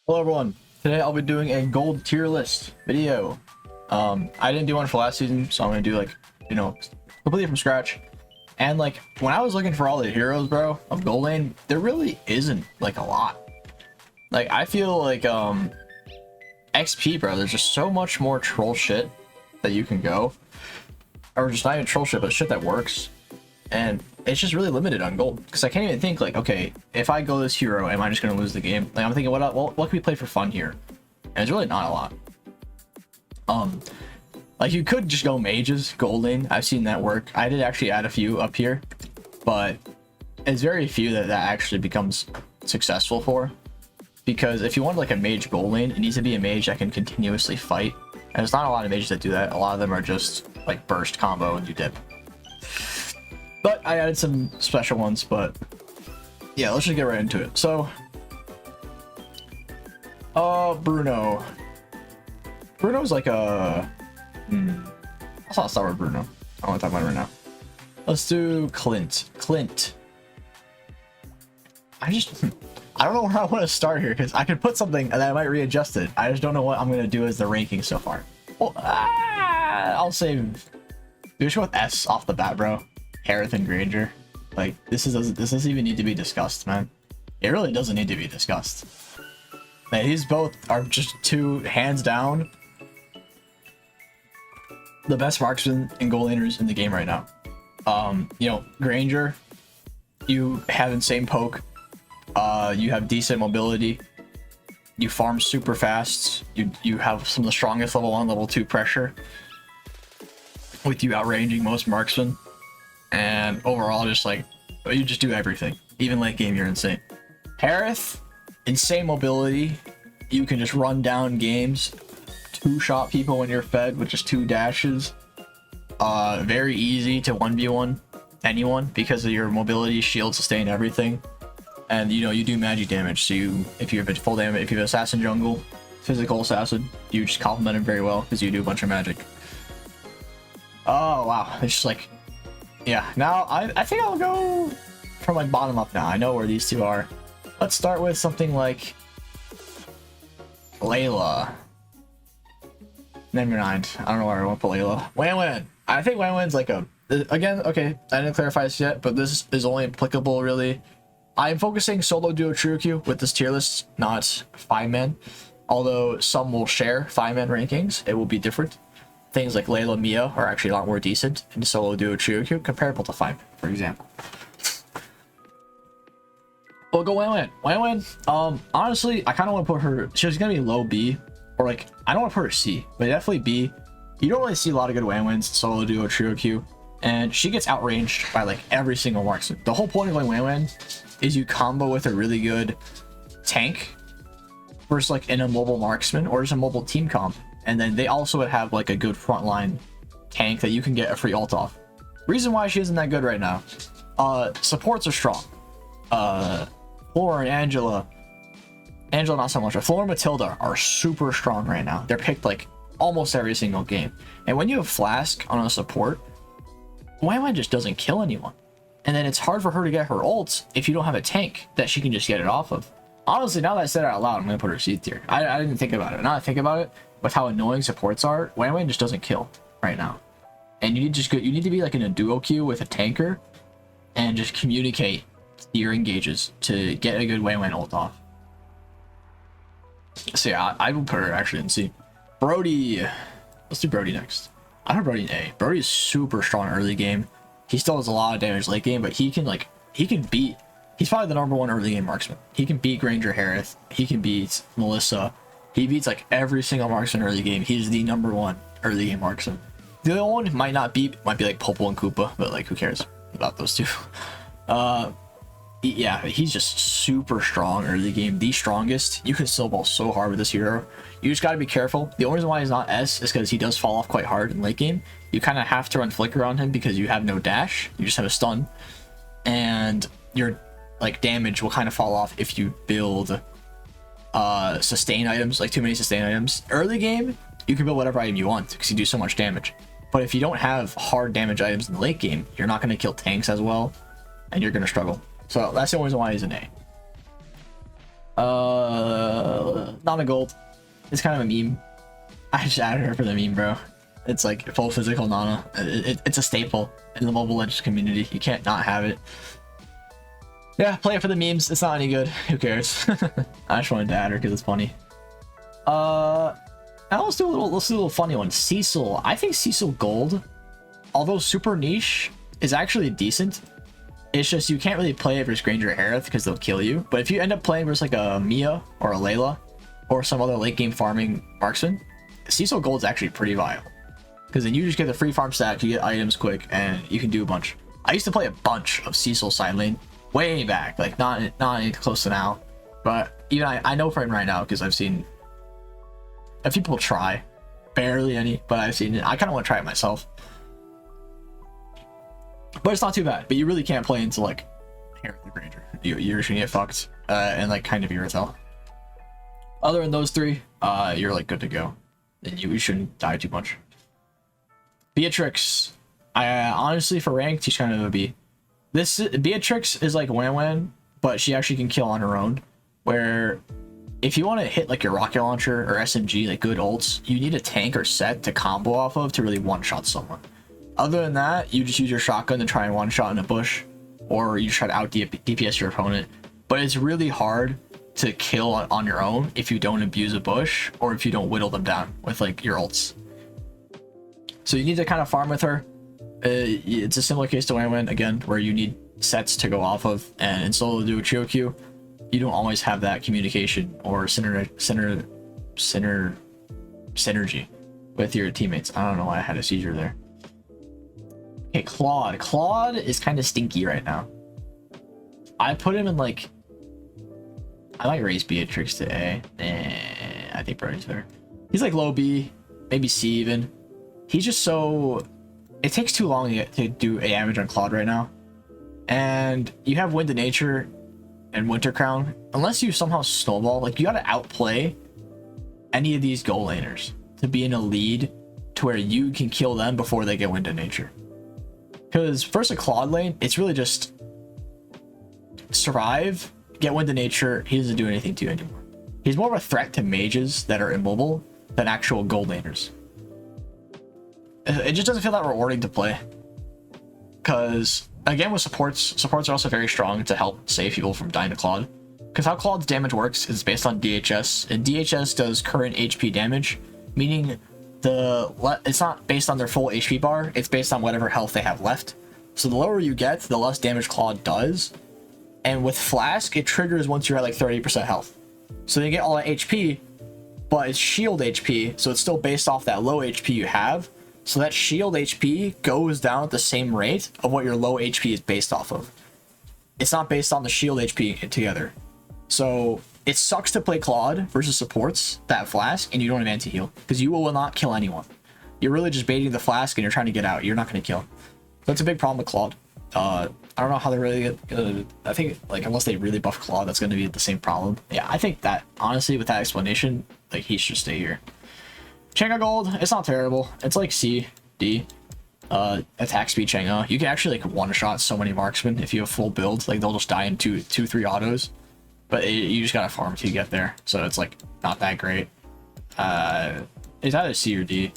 Hello everyone, today I'll be doing a gold tier list video. I didn't do one for last season, so I'm gonna do completely from scratch. And like when I was looking for all the heroes, bro, of gold lane, there really isn't like a lot. Like I feel like XP, bro, there's just so much more troll shit that you can go, or just not even troll shit, but shit that works. And it's just really limited on gold because I can't even think like, okay, if I go this hero, am I just gonna lose the game? Like I'm thinking, what can we play for fun here? And it's really not a lot. Like you could just go mages, gold lane. I've seen that work. I did actually add a few up here, but it's very few that actually becomes successful for. Because if you want like a mage gold lane, it needs to be a mage that can continuously fight. And there's not a lot of mages that do that. A lot of them are just like burst combo and you dip. But I added some special ones, but yeah, let's just get right into it. So, Bruno. Bruno's like a... Let's not start with Bruno. I don't want to talk about it right now. Let's do Clint. Clint. I don't know where I want to start here, because I could put something and I might readjust it. I just don't know what I'm going to do as the ranking so far. Well, I'll say... We should go with S off the bat, bro. Harith and Granger. Like, this doesn't even need to be discussed, man. It really doesn't need to be discussed. Man, these both are just two, hands down, the best marksmen and gold laners in the game right now. You know, Granger, you have insane poke. You have decent mobility. You farm super fast. You have some of the strongest level 1, level 2 pressure, with you outranging most marksmen. And overall, just like, you just do everything. Even late game, you're insane. Harith, insane mobility. You can just run down games, two-shot people when you're fed with just 2 dashes. Very easy to 1v1 anyone because of your mobility, shield, sustain, everything. And you know, you do magic damage. So if you have full damage, if you have assassin jungle, physical assassin, you just complement him very well because you do a bunch of magic. Oh wow, it's just like, yeah, now I think I'll go from like bottom up now. I know where these two are. Let's start with something like Layla. Never mind. I don't know where I want to put Layla. Wan. I think Wan's like a... Again, okay, I didn't clarify this yet, but this is only applicable really. I'm focusing solo duo trio queue with this tier list, not 5-man. Although some will share 5-man rankings, it will be different. Things like Layla Mia are actually a lot more decent in solo duo trio queue comparable to 5, for example. We'll go Wan. Honestly, I kind of want to put her... She's gonna be low B, or like, I don't want to put her C, but definitely B. You don't really see a lot of good Wans solo duo trio queue, and she gets outranged by like every single marksman. The whole point of going Wan is you combo with a really good tank versus like in a mobile marksman or just a mobile team comp. And then they also would have like a good frontline tank that you can get a free ult off. Reason why she isn't that good right now. Supports are strong. Flora and Angela not so much, but Flora and Matilda are super strong right now. They're picked like almost every single game. And when you have Flask on a support, Wan just doesn't kill anyone. And then it's hard for her to get her ults if you don't have a tank that she can just get it off of. Honestly, now that I said it out loud, I'm gonna put her C tier. I didn't think about it. Now that I think about it, with how annoying supports are, Wan just doesn't kill right now. And you need to be like in a duo queue with a tanker and just communicate your engages to get a good Wan ult off. So yeah, I will put her actually in C. Brody. Let's do Brody next. I don't have Brody in A. Brody is super strong early game. He still does a lot of damage late game, but he can beat... He's probably the #1 early game marksman. He can beat Granger Harith. He can beat Melissa. He beats like every single marksman early game. He's the #1 early game marksman. The other one might be like Popol and Koopa, but like who cares about those two? Yeah, he's just super strong early game. The strongest. You can still ball so hard with this hero. You just got to be careful. The only reason why he's not S is because he does fall off quite hard in late game. You kind of have to run flicker on him because you have no dash. You just have a stun, and your like damage will kind of fall off if you build sustain items, like too many sustain items. Early game, you can build whatever item you want because you do so much damage. But if you don't have hard damage items in the late game, you're not going to kill tanks as well, and you're going to struggle. So that's the only reason why he's an A. Nana Gold. It's kind of a meme. I just added her for the meme, bro. It's like full physical Nana. It's a staple in the Mobile Legends community. You can't not have it. Yeah, play it for the memes. It's not any good. Who cares? I just wanted to add her because it's funny. Now let's do a little funny one. Cecil. I think Cecil Gold, although super niche, is actually decent. It's just you can't really play it versus Granger or Aerith because they'll kill you. But if you end up playing versus like a Mia or a Layla or some other late game farming marksman, Cecil Gold is actually pretty viable. Because then you just get the free farm stack, you get items quick, and you can do a bunch. I used to play a bunch of Cecil side lane way back, like not any close to now. But even I know for him right now because I've seen a few people try. Barely any, but I've seen it. I kind of want to try it myself. But it's not too bad. But you really can't play into like Aerith or Granger. You're just gonna get fucked. And like kind of Irritel. Other than those three, you're like good to go. And you shouldn't die too much. Beatrix, I honestly for ranked, she's kind of a B. This Beatrix is like Wan, but she actually can kill on her own. Where if you want to hit like your rocket launcher or SMG, like good ults, you need a tank or set to combo off of to really one-shot someone. Other than that, you just use your shotgun to try and one-shot in a bush, or you try to out DPS your opponent. But it's really hard to kill on your own if you don't abuse a bush or if you don't whittle them down with like your ults. So you need to kind of farm with her. It's a similar case to Wan again, where you need sets to go off of, and in solo duo trio queue, you don't always have that communication or synergy with your teammates. I don't know why I had a seizure there. Okay, Claude. Claude is kind of stinky right now. I put him in like, I might raise Beatrix to A. I think Brody's better. He's like low B, maybe C even. He's just so, it takes too long to do a damage on Claude right now. And you have Wind of Nature and Winter Crown. Unless you somehow snowball, like you gotta outplay any of these goal laners to be in a lead to where you can kill them before they get Wind of Nature. Because first a Claude lane, it's really just survive, get Wind of Nature, he doesn't do anything to you anymore. He's more of a threat to mages that are immobile than actual gold laners. It just doesn't feel that rewarding to play. Because, again, with supports are also very strong to help save people from dying to Claude. Because how Claude's damage works is based on DHS, and DHS does current HP damage, meaning it's not based on their full HP bar, it's based on whatever health they have left. So the lower you get, the less damage Claude does. And with Flask, it triggers once you're at like 30% health. So you get all that HP, but it's shield HP, so it's still based off that low HP you have. So that shield HP goes down at the same rate of what your low HP is based off of. It's not based on the shield HP together. So it sucks to play Claude versus supports that Flask and you don't have anti-heal because you will not kill anyone. You're really just baiting the Flask and you're trying to get out. You're not going to kill. That's a big problem with Claude. I don't know how they're really gonna, I think like unless they really buff Claude, that's going to be the same problem. Yeah, I think that honestly with that explanation, like he should stay here. Chenga Gold, it's not terrible. It's like C, D. Attack speed Chenga. You can actually like one-shot so many marksmen if you have full build. Like they'll just die in 2-3 autos. But you just gotta farm till you get there. So it's like not that great. It's either C or D.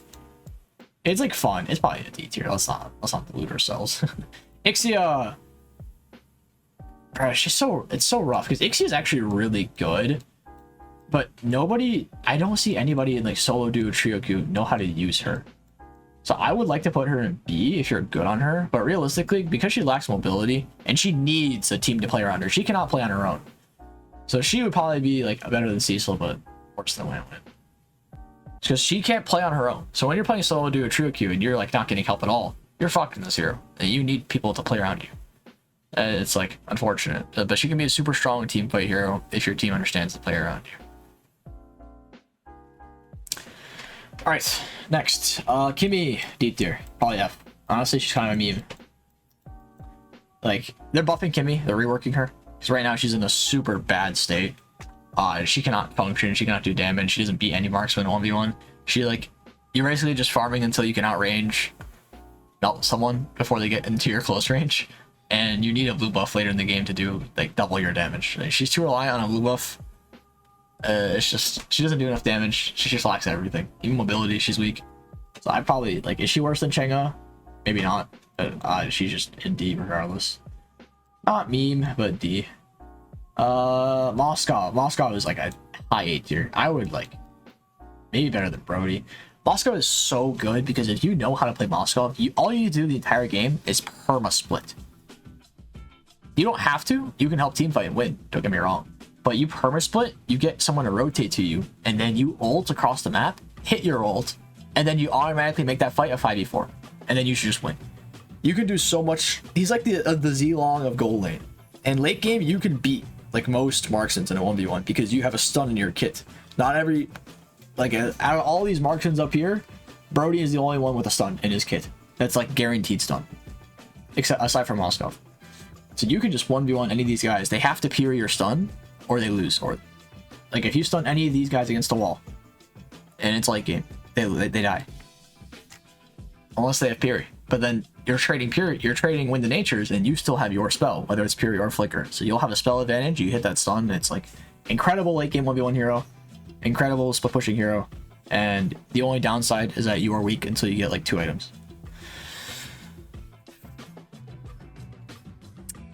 It's like fun. It's probably a D tier. Let's not delude ourselves. Ixia. Bro, it's so rough because Ixia is actually really good. But I don't see anybody in like solo duo trio queue know how to use her. So I would like to put her in B if you're good on her, but realistically, because she lacks mobility and she needs a team to play around her, she cannot play on her own. So she would probably be like better than Cecil, but worse than Wan. Because she can't play on her own. So when you're playing solo duo trio queue and you're like not getting help at all, you're fucked in this hero. And you need people to play around you. It's like unfortunate, but she can be a super strong team play hero if your team understands to play around you. All right, next, Kimmy, D tier, probably F. Honestly, she's kind of a meme. Like, they're buffing Kimmy, they're reworking her, because right now she's in a super bad state. She cannot function, she cannot do damage, she doesn't beat any marksman 1v1. She like, you're basically just farming until you can outrange someone before they get into your close range, and you need a blue buff later in the game to do like double your damage. Like, she's too reliant on a blue buff It's just she doesn't do enough damage. She just lacks everything. Even mobility, she's weak. So I probably like. Is she worse than Chenga? Maybe not. She's just in D regardless. Not meme, but D. Moscow. Moscow is like a high A tier. I would like maybe better than Brody. Moscow is so good because if you know how to play Moscow, all you need to do the entire game is perma split. You don't have to. You can help team fight and win. Don't get me wrong. But you perma split, you get someone to rotate to you, and then you ult across the map, hit your ult, and then you automatically make that fight a 5v4, and then you should just win. You can do so much. He's like the Z Long of gold lane. And late game, you can beat like most marksmans in a 1v1 because you have a stun in your kit. Not every, like out of all these marksmans up here, Brody is the only one with a stun in his kit. That's like guaranteed stun, except aside from Moscow. So you can just 1v1 any of these guys. They have to peer your stun or they lose. Or like if you stun any of these guys against the wall and it's late game, they die. Unless they have Fury. But then you're trading Fury, you're trading Wind of Natures, and you still have your spell, whether it's Fury or Flicker. So you'll have a spell advantage, you hit that stun, it's like incredible late game 1v1 hero, incredible split pushing hero, and the only downside is that you are weak until you get like 2 items.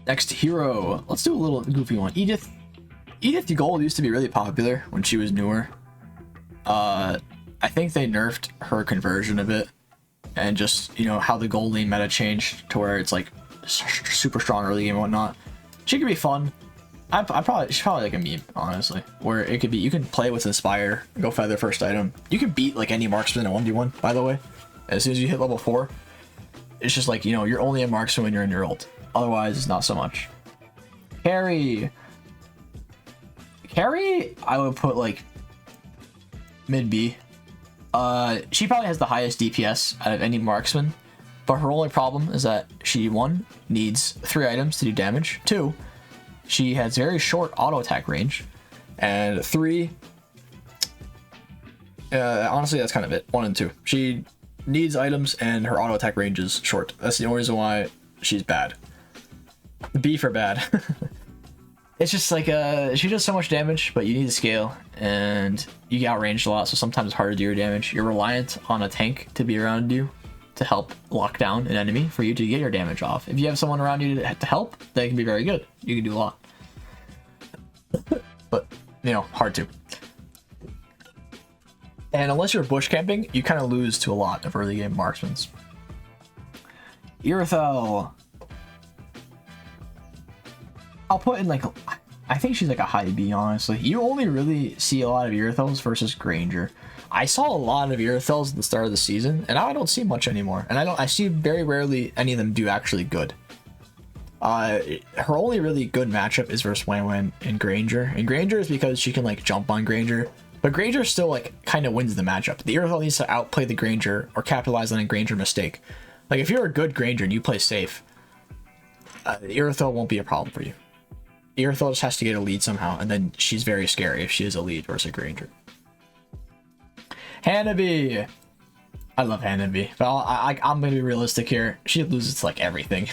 Next hero, let's do a little goofy one. Edith Gold used to be really popular when she was newer. I think they nerfed her conversion a bit, and just, you know, how the gold lane meta changed to where it's like super strong early game and whatnot. She could be fun. She's probably like a meme, honestly, where it could be, you can play with Inspire, go feather first item. You can beat like any marksman in a 1v1, by the way. As soon as you hit level 4, it's just like, you know, you're only a marksman when you're in your ult. Otherwise, it's not so much. Carry, I would put like mid B. She probably has the highest DPS out of any marksman, but her only problem is that she, 1, needs 3 items to do damage, 2, she has very short auto attack range, and 3, honestly that's kind of it. 1 and 2, she needs items and her auto attack range is short. That's the only reason why she's bad. B for bad. It's just like she does so much damage, but you need to scale and you get outranged a lot, so sometimes it's hard to do your damage. You're reliant on a tank to be around you to help lock down an enemy for you to get your damage off. If you have someone around you to help, they can be very good. You can do a lot. But, you know, hard to. And unless you're bush camping, you kind of lose to a lot of early game marksmans. Irithel. I'll put in like, I think she's like a high B, honestly. You only really see a lot of Irithels versus Granger. I saw a lot of Irithels at the start of the season, and I don't see much anymore. And I see very rarely any of them do actually good. Her only really good matchup is versus Wan and Granger. And Granger is because she can like jump on Granger. But Granger still like kind of wins the matchup. The Irithel needs to outplay the Granger or capitalize on a Granger mistake. Like if you're a good Granger and you play safe, the Irithel won't be a problem for you. Irithel just has to get a lead somehow, and then she's very scary if she is a lead versus a Granger. Hanabi! I love Hanabi, but I'm gonna be realistic here. She loses to like everything.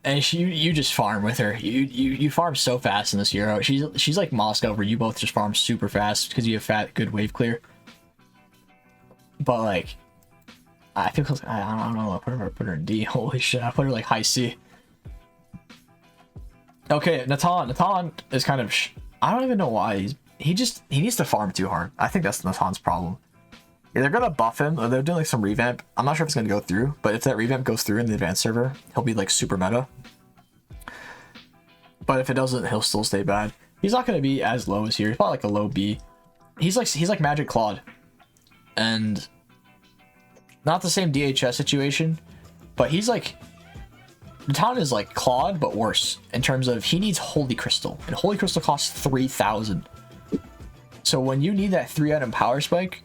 And you just farm with her. You farm so fast in this hero. She's like Moscow, where you both just farm super fast because you have good wave clear. But like, I think I don't know. I put her in D. Holy shit! I put her like high C. Okay, Natan is kind of I don't even know why he needs to farm too hard. I think that's Natan's problem. Yeah, they're gonna buff him, or they're doing like some revamp. I'm not sure if it's gonna go through, but if that revamp goes through in the advanced server, he'll be like super meta. But if it doesn't, he'll still stay bad. He's not gonna be as low as here. He's probably like a low B. He's like Magic Claude, and not the same DHS situation, but he's like. Natan is like Claude, but worse in terms of he needs Holy Crystal, and Holy Crystal costs 3,000. So when you need that 3-item power spike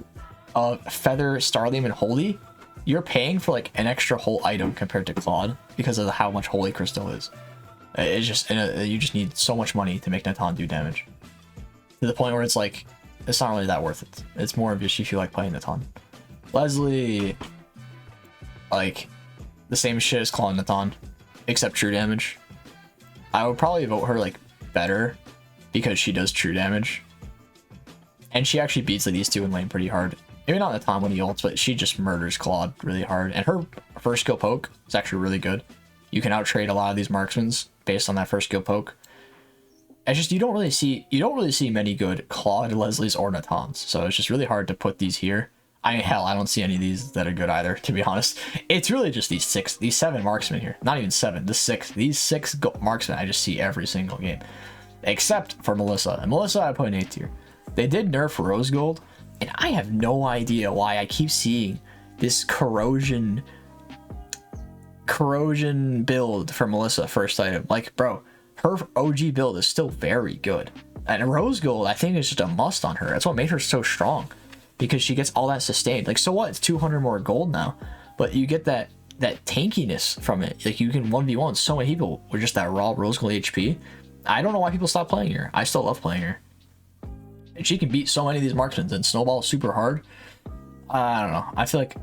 of Feather, Starliam, and Holy, you're paying for like an extra whole item compared to Claude because of how much Holy Crystal is. It's just you just need so much money to make Natan do damage to the point where it's like it's not really that worth it. It's more of just you feel like playing Natan. Leslie, like the same shit as Claude and Natan. Except true damage. I would probably vote her like better because she does true damage. And she actually beats like these two in lane pretty hard. Maybe not in the time when he ults, but she just murders Claude really hard. And her first skill poke is actually really good. You can outtrade a lot of these marksmen based on that first skill poke. It's just you don't really see many good Claude, Leslie's, or Natans. So it's just really hard to put these here. I mean, hell, I don't see any of these that are good either, to be honest. It's really just these 7 marksmen here. Not even 7, these 6 marksmen I just see every single game. Except for Melissa. And Melissa I put in A tier. They did nerf Rose Gold, and I have no idea why I keep seeing this corrosion build for Melissa first item. Like, bro, her OG build is still very good. And Rose Gold, I think, is just a must on her. That's what made her so strong. Because she gets all that sustained. Like, so what? It's 200 more gold now. But you get that tankiness from it. Like, you can 1v1 so many people with just that raw Rose Gold HP. I don't know why people stop playing her. I still love playing her. And she can beat so many of these marksmen and snowball super hard. I don't know. I feel like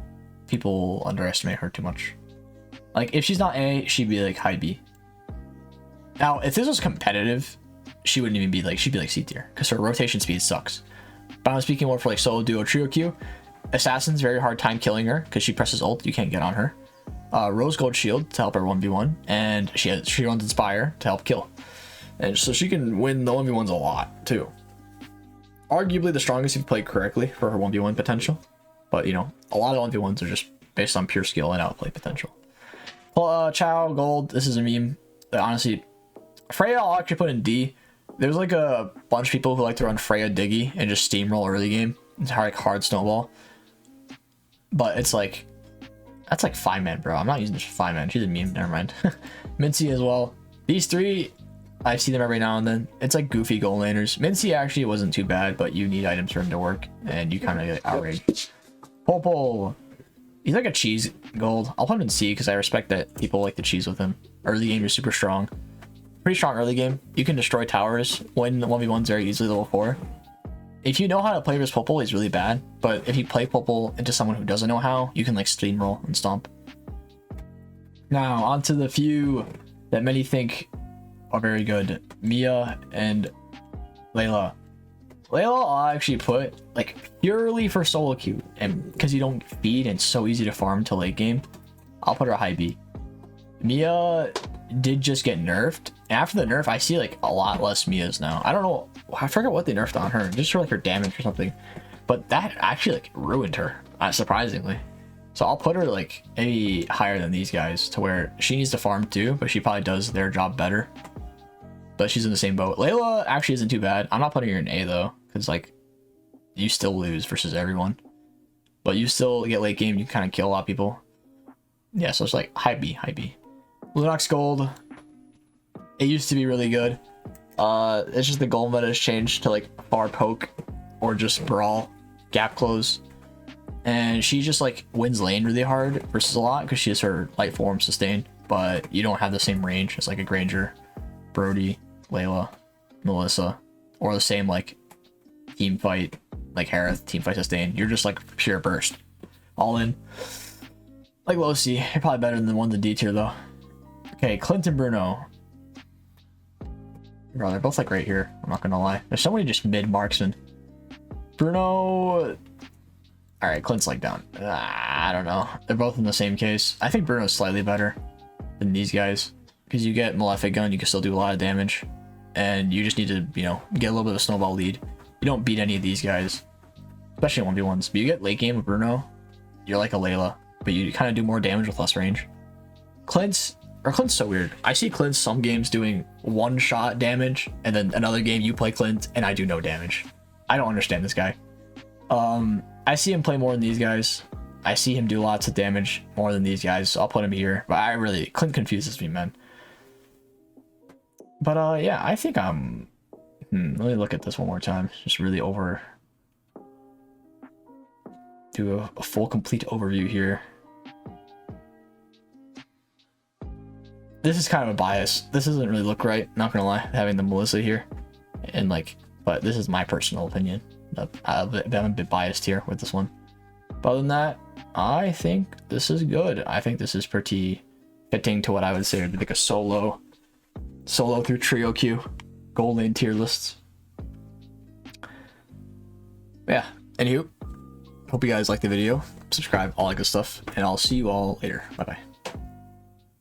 people underestimate her too much. Like, if she's not A, she'd be like high B. Now, if this was competitive, she wouldn't even be like, she'd be like C tier. Because her rotation speed sucks. But I'm speaking more for like solo, duo, trio queue. Assassin's very hard time killing her because she presses ult. You can't get on her. Rose Gold Shield to help her 1v1. And she runs Inspire to help kill. And so she can win the 1v1s a lot too. Arguably the strongest if you play correctly for her 1v1 potential. But you know, a lot of 1v1s are just based on pure skill and outplay potential. Well, Chow Gold, this is a meme. Honestly, Freya I'll actually put in D. There's like a bunch of people who like to run Freya Diggy and just steamroll early game. It's like hard snowball. But it's like, that's like 5-man, bro. I'm not using this for 5-man. She's a meme, never mind. Mincy as well. These 3, I see them every now and then. It's like goofy gold laners. Mincy actually wasn't too bad, but you need items for him to work. And you kind of get outraged. Popo. He's like a cheese gold. I'll put him in C because I respect that people like to cheese with him. Early game, you're super strong. Pretty strong early game. You can destroy towers, win the 1v1s very easily level 4. If you know how to play this Popol, he's really bad. But if you play Popol into someone who doesn't know how, you can like steamroll and stomp. Now, onto the few that many think are very good. Mia and Layla. Layla I'll actually put like purely for solo queue. And because you don't feed and it's so easy to farm to late game, I'll put her high B. Mia did just get nerfed. After the nerf, I see like a lot less Mias now. I don't know. I forget what they nerfed on her. Just for like her damage or something. But that actually like ruined her, surprisingly. So I'll put her like maybe higher than these guys to where she needs to farm too, but she probably does their job better. But she's in the same boat. Layla actually isn't too bad. I'm not putting her in A though, because like you still lose versus everyone. But you still get late game, you kind of kill a lot of people. Yeah, so it's like high B, high B. Lunox Gold. It used to be really good. It's just the gold meta has changed to like far poke or just brawl, gap close. And she just like wins lane really hard versus a lot because she has her light form sustained, but you don't have the same range as like a Granger, Brody, Layla, Melissa, or the same like team fight like Harith, team fight sustain. You're just like pure burst. All in. Like low C. You're probably better than the ones in D tier though. Okay, Clint and Bruno. Bro, they're both like right here. I'm not gonna lie. There's so many just mid marksmen. Bruno. Alright, Clint's like down. I don't know. They're both in the same case. I think Bruno's slightly better than these guys. Because you get Malefic Gun, you can still do a lot of damage. And you just need to, you know, get a little bit of a snowball lead. You don't beat any of these guys. Especially 1v1s. But you get late game with Bruno, you're like a Layla. But you kind of do more damage with less range. Clint's so weird. I see Clint some games doing 1-shot damage, and then another game you play Clint and I do no damage. I don't understand this guy. I see him play more than these guys. I see him do lots of damage more than these guys, so I'll put him here. But Clint confuses me, man. But yeah, I think I'm... let me look at this one more time. Just really do a full complete overview here. This is kind of a bias. This doesn't really look right, not gonna lie, having the Melissa here. And like, but this is my personal opinion. I'm a bit biased here with this one. But other than that, I think this is good. I think this is pretty fitting to what I would say would be like a solo through trio queue gold lane tier lists. Yeah. Anywho, hope you guys like the video. Subscribe, all that good stuff, and I'll see you all later. Bye bye.